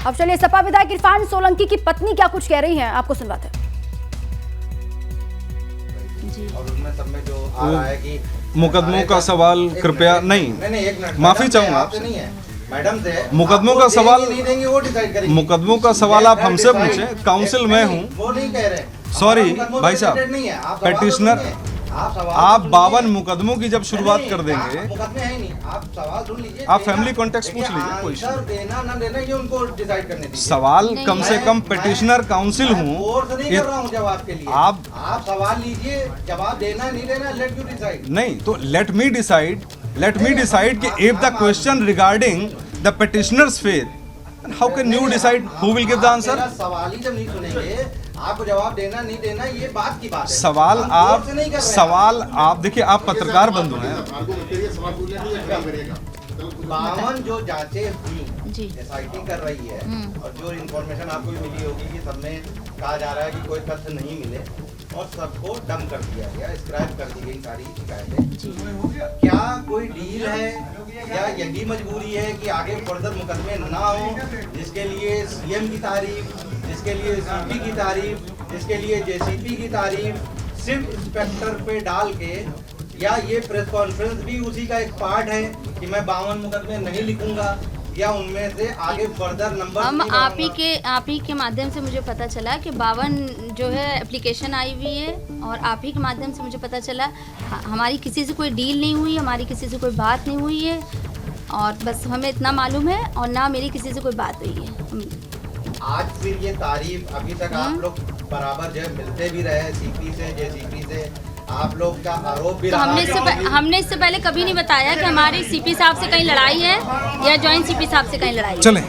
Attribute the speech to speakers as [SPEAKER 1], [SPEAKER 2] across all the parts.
[SPEAKER 1] अब चलिए सपा विधायक इरफान सोलंकी की पत्नी क्या कुछ कह रही हैं, आपको सुनवाते हैं।
[SPEAKER 2] और उसमें सब में जो आ रहा है कि
[SPEAKER 3] मुकदमों का सवाल कृपया नहीं,
[SPEAKER 2] एक मिनट
[SPEAKER 3] माफी चाहूंगा
[SPEAKER 2] आपसे नहीं है मैडम से।
[SPEAKER 3] मुकदमों का सवाल
[SPEAKER 2] नहीं देंगे वो डिसाइड करेंगे।
[SPEAKER 3] मुकदमों का सवाल आप हमसे पूछे, काउंसिल में हूँ।
[SPEAKER 2] वो नहीं कह रहे।
[SPEAKER 3] सॉरी भाई साहब, पेटिशनर आप 52 मुकदमों की जब शुरुआत कर देंगे,
[SPEAKER 2] मुकदमे है नहीं, आप सवाल सुन लीजिए।
[SPEAKER 3] आप फैमिली कॉन्टेक्स्ट पूछ लीजिए, कोई इशू नहीं।
[SPEAKER 2] देना ना देना ये उनको डिसाइड करने दीजिए।
[SPEAKER 3] सवाल कम से कम पेटिशनर काउंसिल हूँ,
[SPEAKER 2] फोर्स नहीं कर रहा हूँ जवाब के लिए।
[SPEAKER 3] आप
[SPEAKER 2] सवाल लीजिए, जवाब देना नहीं देना लेट यू डिसाइड।
[SPEAKER 3] नहीं तो लेट मी डिसाइड कि if the question regarding the petitioners faith, how can you decide who will give the answer?
[SPEAKER 2] सवाल ही जब नहीं सुनेंगे, आपको जवाब देना नहीं देना ये बात की बात है।
[SPEAKER 3] सवाल आप देखिए, आप पत्रकार बंधु हैं।
[SPEAKER 2] 52 जो जांचें हुई एसआईटी कर रही है और जो इन्फॉर्मेशन आपको भी मिली होगी कि सब में कहा जा रहा है कि कोई तथ्य नहीं मिले और सबको डम कर दिया गया, स्क्रैप कर दी गई सारी शिकायतें। क्या कोई डील है या यही मजबूरी है कि आगे फर्दर मुकदमे ना हो, जिसके लिए सीएम की तारीफ, जिसके लिए सीपी की तारीफ, जिसके लिए जेसीपी की तारीफ सिर्फ इंस्पेक्टर पे डाल के, या ये प्रेस कॉन्फ्रेंस भी उसी का एक पार्ट है कि मैं 52 मुकदमे नहीं लिखूंगा या उनमें से आगे फर्दर नंबर
[SPEAKER 4] हम आप ही के माध्यम से मुझे पता चला कि 52 जो है एप्लीकेशन आई हुई है और आप ही के माध्यम से मुझे पता चला हमारी किसी से कोई डील नहीं हुई, हमारी किसी से कोई बात नहीं हुई है और बस हमें इतना मालूम है और ना मेरी किसी से कोई बात हुई है।
[SPEAKER 2] आज फिर ये तारीफ अभी तक आप लोग बराबर जो मिलते भी रहे सीपी से जेसीपी से, आप लोग का आरोप भी
[SPEAKER 4] तो हमने इससे पहले कभी नहीं बताया कि हमारी सीपी साहब से कहीं लड़ाई है या जॉइंट सीपी साहब से कहीं लड़ाई है।
[SPEAKER 3] चलें।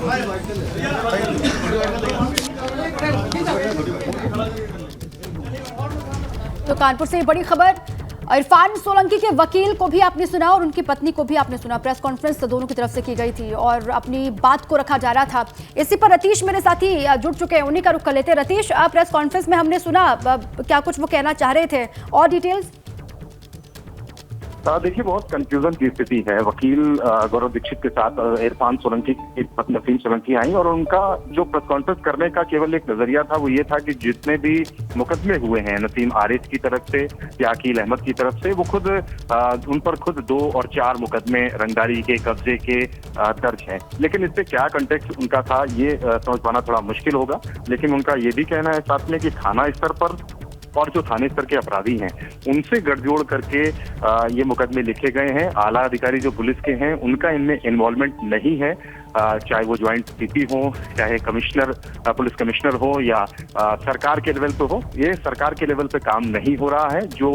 [SPEAKER 1] तो कानपुर से ये बड़ी खबर, इरफान सोलंकी के वकील को भी आपने सुना और उनकी पत्नी को भी आपने सुना। प्रेस कॉन्फ्रेंस दोनों की तरफ से की गई थी और अपनी बात को रखा जा रहा था। इसी पर रतीश मेरे साथी जुड़ चुके हैं, उन्हीं का रुख कर लेते हैं। रतीश, प्रेस कॉन्फ्रेंस में हमने सुना, क्या कुछ वो कहना चाह रहे थे और डिटेल्स?
[SPEAKER 5] देखिए, बहुत कंफ्यूजन की स्थिति है। वकील गौरव दीक्षित के साथ इरफान सोलंकी की पत्नी नसीम सोलंकी आई और उनका जो प्रेस कॉन्फ्रेंस करने का केवल एक नजरिया था वो ये था कि जितने भी मुकदमे हुए हैं नसीम आरिफ की तरफ से या अकील अहमद की तरफ से, वो खुद उन पर खुद 2 और 4 मुकदमे रंगदारी के, कब्जे के दर्ज हैं। लेकिन इससे क्या कंटेक्स्ट उनका था ये समझ पाना थोड़ा मुश्किल होगा। लेकिन उनका ये भी कहना है साथ में कि थाना स्तर पर और जो थाने स्तर के अपराधी हैं उनसे गठजोड़ करके ये मुकदमे लिखे गए हैं। आला अधिकारी जो पुलिस के हैं उनका इनमें इन्वॉल्वमेंट नहीं है, चाहे वो ज्वाइंट सीपी हो, चाहे कमिश्नर, पुलिस कमिश्नर हो या सरकार के लेवल पे हो। ये सरकार के लेवल पे काम नहीं हो रहा है। जो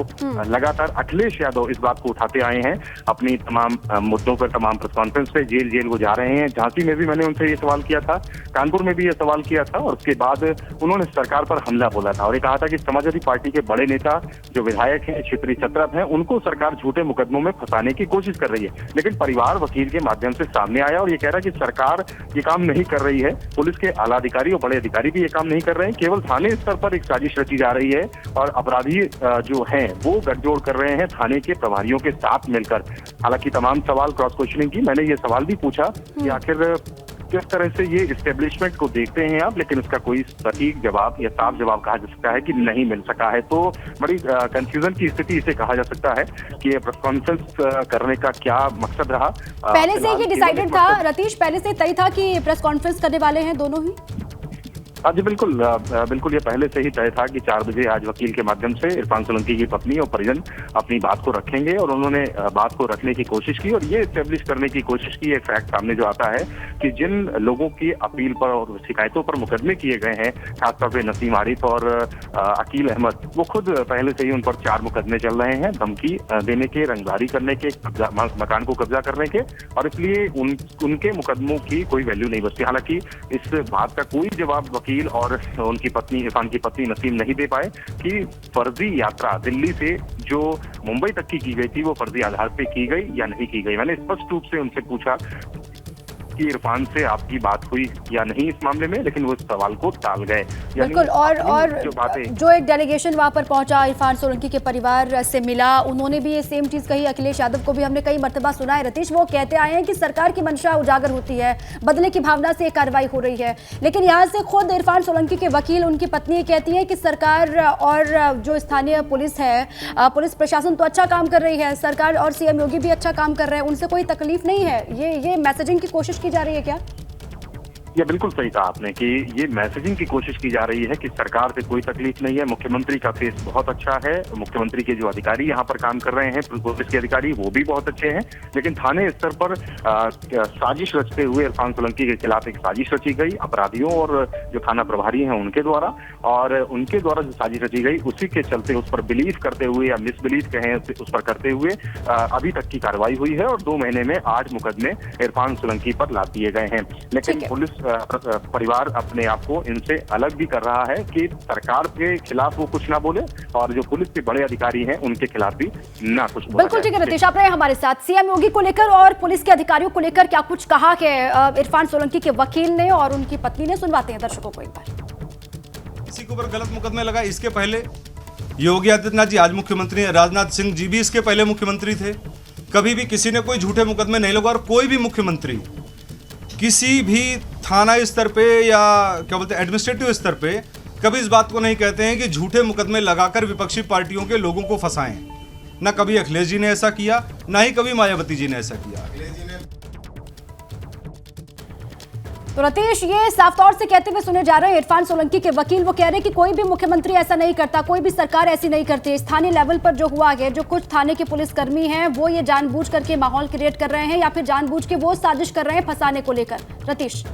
[SPEAKER 5] लगातार अखिलेश यादव इस बात को उठाते आए हैं अपनी तमाम मुद्दों पर, तमाम प्रेस कॉन्फ्रेंस पे जेल वो जा रहे हैं। झांसी में भी मैंने उनसे ये सवाल किया था, कानपुर में भी ये सवाल किया था और उसके बाद उन्होंने सरकार पर हमला बोला था और ये कहा था कि समाजवादी पार्टी के बड़े नेता जो विधायक हैं, क्षेत्रीय सत्रप हैं, उनको सरकार झूठे मुकदमों में फंसाने की कोशिश कर रही है। लेकिन परिवार वकील के माध्यम से सामने आया और ये कह रहा है कि सरकार ये काम नहीं कर रही है, पुलिस के आला अधिकारी और बड़े अधिकारी भी ये काम नहीं कर रहे हैं, केवल थाने स्तर पर एक साजिश रची जा रही है और अपराधी जो हैं वो गठजोड़ कर रहे हैं थाने के प्रभारियों के साथ मिलकर। हालांकि तमाम सवाल क्रॉस क्वेश्चनिंग की, मैंने ये सवाल भी पूछा कि आखिर किस तरह से ये एस्टेब्लिशमेंट को देखते हैं आप, लेकिन इसका कोई सटीक जवाब या साफ जवाब कहा जा सकता है कि नहीं मिल सका है। तो बड़ी कंफ्यूजन की स्थिति इसे कहा जा सकता है कि ये प्रेस कॉन्फ्रेंस करने का क्या मकसद रहा।
[SPEAKER 1] पहले से ये डिसाइडेड था रतीश, पहले से तय था कि प्रेस कॉन्फ्रेंस करने वाले हैं दोनों ही?
[SPEAKER 5] हाँ जी, बिल्कुल ये पहले से ही तय था कि 4 बजे आज वकील के माध्यम से इरफान सोलंकी की पत्नी और परिजन अपनी बात को रखेंगे और उन्होंने बात को रखने की कोशिश की और ये एस्टेब्लिश करने की कोशिश की, एक फैक्ट सामने जो आता है कि जिन लोगों की अपील पर और शिकायतों पर मुकदमे किए गए हैं, खासतौर पर नसीम आरिफ और अकील अहमद, वो खुद पहले से ही उन पर 4 मुकदमे चल रहे हैं, धमकी देने के, रंगदारी करने के, मकान को कब्जा करने के, और इसलिए उनके मुकदमों की कोई वैल्यू नहीं बचती। हालांकि इस बात का कोई जवाब वकील और उनकी पत्नी, इरफान की पत्नी नसीम नहीं दे पाए कि फर्जी यात्रा दिल्ली से जो मुंबई तक की गई थी वो फर्जी आधार पे की गई या नहीं की गई। मैंने स्पष्ट रूप से उनसे पूछा कि इरफान से आपकी बात हुई या नहीं इस मामले में, लेकिन वो इस सवाल को टाल गए।
[SPEAKER 1] बिल्कुल। और जो एक डेलीगेशन वहां पर पहुंचा, इरफान सोलंकी के परिवार से मिला, उन्होंने भी ये सेम चीज कही। अखिलेश यादव को भी हमने कई मर्तबा सुना है रतीश, वो कहते आए हैं कि सरकार की मंशा उजागर होती है, बदले की भावना से कार्रवाई हो रही है। लेकिन यहाँ से खुद इरफान सोलंकी के वकील, उनकी पत्नी कहती है कि सरकार और जो स्थानीय पुलिस है, पुलिस प्रशासन तो अच्छा काम कर रही है, सरकार और सीएम योगी भी अच्छा काम कर रहे हैं, उनसे कोई तकलीफ नहीं है। ये मैसेजिंग की कोशिश की जा रही है क्या?
[SPEAKER 5] ये बिल्कुल सही कहा आपने कि ये मैसेजिंग की कोशिश की जा रही है कि सरकार से कोई तकलीफ नहीं है, मुख्यमंत्री का फेस बहुत अच्छा है, मुख्यमंत्री के जो अधिकारी यहाँ पर काम कर रहे हैं, पुलिस के अधिकारी, वो भी बहुत अच्छे हैं। लेकिन थाने स्तर पर साजिश रचते हुए इरफान सोलंकी के खिलाफ एक साजिश रची गई अपराधियों और जो थाना प्रभारी हैं उनके द्वारा, और उनके द्वारा जो साजिश रची गई उसी के चलते उस पर बिलीव करते हुए या मिसबिलीव कहें उस पर करते हुए अभी तक की कार्रवाई हुई है और 2 महीने में 8 मुकदमे इरफान सोलंकी पर लाद दिए गए हैं। लेकिन पुलिस परिवार अपने आप को इनसे अलग भी कर रहा है कि सरकार के खिलाफ वो कुछ ना बोले और जो पुलिस के बड़े अधिकारी हैं उनके खिलाफ भी ना कुछ बोले।
[SPEAKER 1] बिल्कुल ठीक है रतीश, आप रहे हमारे साथ। सीएम योगी को लेकर और पुलिस के अधिकारियों को लेकर क्या कुछ कहा कि इरफान सोलंकी के वकील ने और उनकी पत्नी ने, सुनवाते हैं दर्शकों को एक बार।
[SPEAKER 3] किसी के ऊपर गलत मुकदमे लगा, इसके पहले योगी आदित्यनाथ जी आज मुख्यमंत्री हैं, राजनाथ सिंह जी भी इसके पहले मुख्यमंत्री थे। कभी भी किसी ने कोई झूठे मुकदमे नहीं लगा, और कोई भी मुख्यमंत्री किसी भी थाना स्तर पे या क्या बोलते हैं एडमिनिस्ट्रेटिव स्तर पे कभी इस बात को नहीं कहते हैं कि झूठे मुकदमे लगाकर विपक्षी पार्टियों के लोगों को फंसाएं। ना कभी अखिलेश जी ने ऐसा किया, ना ही कभी मायावती जी ने ऐसा किया।
[SPEAKER 1] तो रतीश, ये साफ तौर से कहते हुए सुने जा रहे हैं इरफान सोलंकी के वकील, वो कह रहे हैं कि कोई भी मुख्यमंत्री ऐसा नहीं करता, कोई भी सरकार ऐसी नहीं करती। स्थानीय लेवल पर जो हुआ है, जो कुछ थाने के पुलिसकर्मी हैं वो ये जानबूझ करके माहौल क्रिएट कर रहे हैं या फिर जानबूझ के वो साजिश कर रहे हैं फंसाने को लेकर। रतीश,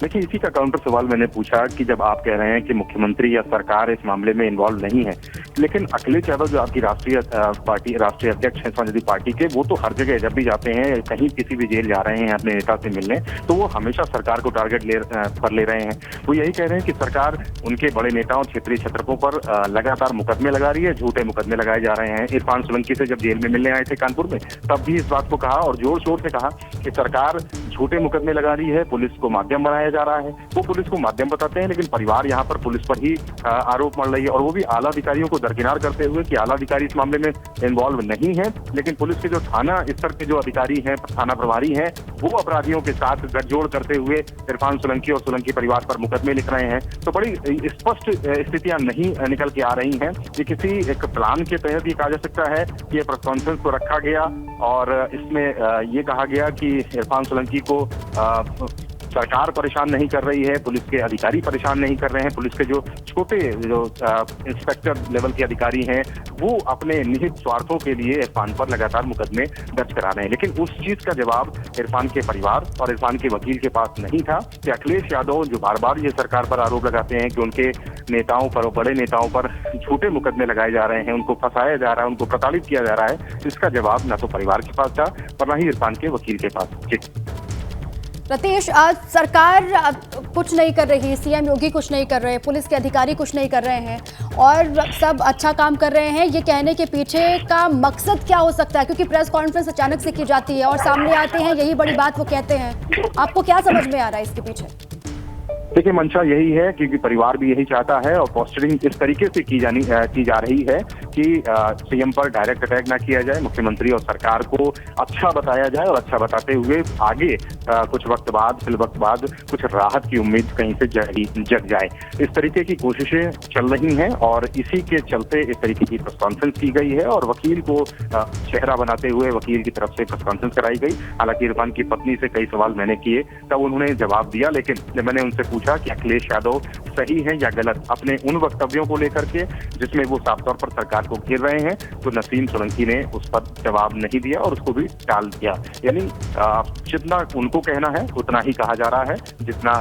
[SPEAKER 5] देखिए, इसी का काउंटर सवाल मैंने पूछा कि जब आप कह रहे हैं कि मुख्यमंत्री या सरकार इस मामले में इन्वॉल्व नहीं है, लेकिन अखिलेश यादव जो आपकी राष्ट्रीय अध्यक्ष हैं समाजवादी पार्टी के, वो तो हर जगह जब भी जाते हैं, कहीं किसी भी जेल जा रहे हैं अपने नेता से मिलने, तो वो हमेशा सरकार को टारगेट ले रहे हैं। वो यही कह रहे हैं कि सरकार उनके बड़े नेताओं, क्षेत्रीय छत्रपों पर लगातार मुकदमे लगा रही है, झूठे मुकदमे लगाए जा रहे हैं। इरफान सोलंकी से जब जेल में मिलने आए थे कानपुर में, तब भी इस बात को कहा और जोर शोर से कहा कि सरकार झूठे मुकदमे लगा रही है, पुलिस को माध्यम बनाया जा रहा है। वो पुलिस को माध्यम बताते हैं, लेकिन परिवार यहाँ पर पुलिस पर ही आरोप मढ़ रही है, और वो भी आला अधिकारियों को दरकिनार करते हुए कि आला अधिकारी इस मामले में इन्वॉल्व नहीं है, लेकिन पुलिस के जो थाना स्तर के जो अधिकारी हैं, थाना प्रभारी हैं, वो अपराधियों के साथ गठजोड़ करते हुए इरफान सोलंकी और सोलंकी परिवार पर मुकदमे लिख रहे हैं। तो बड़ी स्पष्ट स्थितियां नहीं निकल के आ रही हैं। ये किसी एक प्लान के तहत ये कहा जा सकता है कि प्रेस कॉन्फ्रेंस को रखा गया और इसमें ये कहा गया कि इरफान सोलंकी को सरकार परेशान नहीं कर रही है, पुलिस के अधिकारी परेशान नहीं कर रहे हैं, पुलिस के जो छोटे इंस्पेक्टर लेवल के अधिकारी हैं वो अपने निहित स्वार्थों के लिए इरफान पर लगातार मुकदमे दर्ज करा रहे हैं। लेकिन उस चीज का जवाब इरफान के परिवार और इरफान के वकील के पास नहीं था कि अखिलेश यादव जो बार बार ये सरकार पर आरोप लगाते हैं कि उनके नेताओं पर, बड़े नेताओं पर झूठे मुकदमे लगाए जा रहे हैं, उनको फंसाया जा रहा है, उनको प्रताड़ित किया जा रहा है, इसका जवाब ना तो परिवार के पास था और ना ही इरफान के वकील के पास। जी
[SPEAKER 1] रतीश, आज सरकार कुछ नहीं कर रही, सीएम योगी कुछ नहीं कर रहे, पुलिस के अधिकारी कुछ नहीं कर रहे हैं और सब अच्छा काम कर रहे हैं, ये कहने के पीछे का मकसद क्या हो सकता है? क्योंकि प्रेस कॉन्फ्रेंस अचानक से की जाती है और सामने आते हैं यही बड़ी बात वो कहते हैं, आपको क्या समझ में आ रहा है इसके पीछे?
[SPEAKER 5] देखिए, मंशा यही है क्योंकि परिवार भी यही चाहता है और पोस्टरिंग इस तरीके से की जा रही है कि सीएम पर डायरेक्ट अटैक ना किया जाए, मुख्यमंत्री और सरकार को अच्छा बताया जाए और अच्छा बताते हुए आगे कुछ वक्त बाद, फिर वक्त बाद कुछ राहत की उम्मीद कहीं से जग जाए। इस तरीके की कोशिशें चल रही हैं और इसी के चलते इस तरीके की प्रेस कॉन्फ्रेंस की गई है और वकील को चेहरा बनाते हुए वकील की तरफ से प्रेस कॉन्फ्रेंस कराई गई। हालांकि इरफान की पत्नी से कई सवाल मैंने किए, तब उन्होंने जवाब दिया, लेकिन जब मैंने उनसे पूछा कि अखिलेश यादव सही है या गलत अपने उन वक्तव्यों को लेकर के जिसमें वो साफ तौर पर सरकार को घेर रहे हैं, तो नसीम सोलंकी ने उस पर जवाब नहीं दिया और उसको भी टाल दिया। यानी जितना उनको कहना है उतना ही कहा जा रहा है, जितना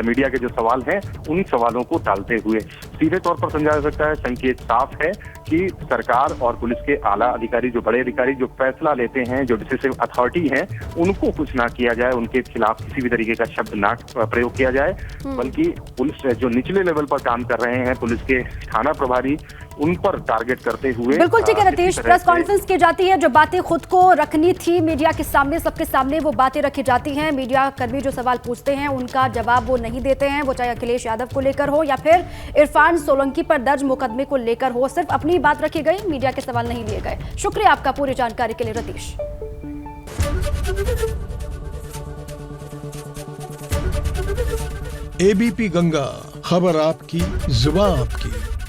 [SPEAKER 5] मीडिया के जो सवाल हैं उन सवालों को टालते हुए। सीधे तौर पर समझा जा सकता है, संकेत साफ है कि सरकार और पुलिस के आला अधिकारी, जो बड़े अधिकारी जो फैसला लेते हैं, जो डिसिसिव अथॉरिटी हैं, उनको कुछ ना किया जाए, उनके खिलाफ किसी भी तरीके का शब्द ना प्रयोग किया जाए, बल्कि पुलिस जो निचले लेवल पर काम कर रहे हैं, पुलिस के थाना प्रभारी, उन पर टारगेट करते हुए।
[SPEAKER 1] बिल्कुल ठीक है रतीश, प्रेस कॉन्फ्रेंस की जाती है, जो बातें खुद को रखनी थी मीडिया के सामने, सबके सामने वो बातें रखी जाती हैं। मीडिया कर्मी जो सवाल पूछते हैं उनका जवाब वो नहीं देते हैं, वो चाहे अखिलेश यादव को लेकर हो या फिर इरफान सोलंकी पर दर्ज मुकदमे को लेकर हो, सिर्फ अपनी बात रखी गई, मीडिया के सवाल नहीं लिए गए। शुक्रिया आपका पूरी जानकारी के लिए रतीश।
[SPEAKER 6] एबीपी गंगा, खबर आपकी, जुबान आपकी।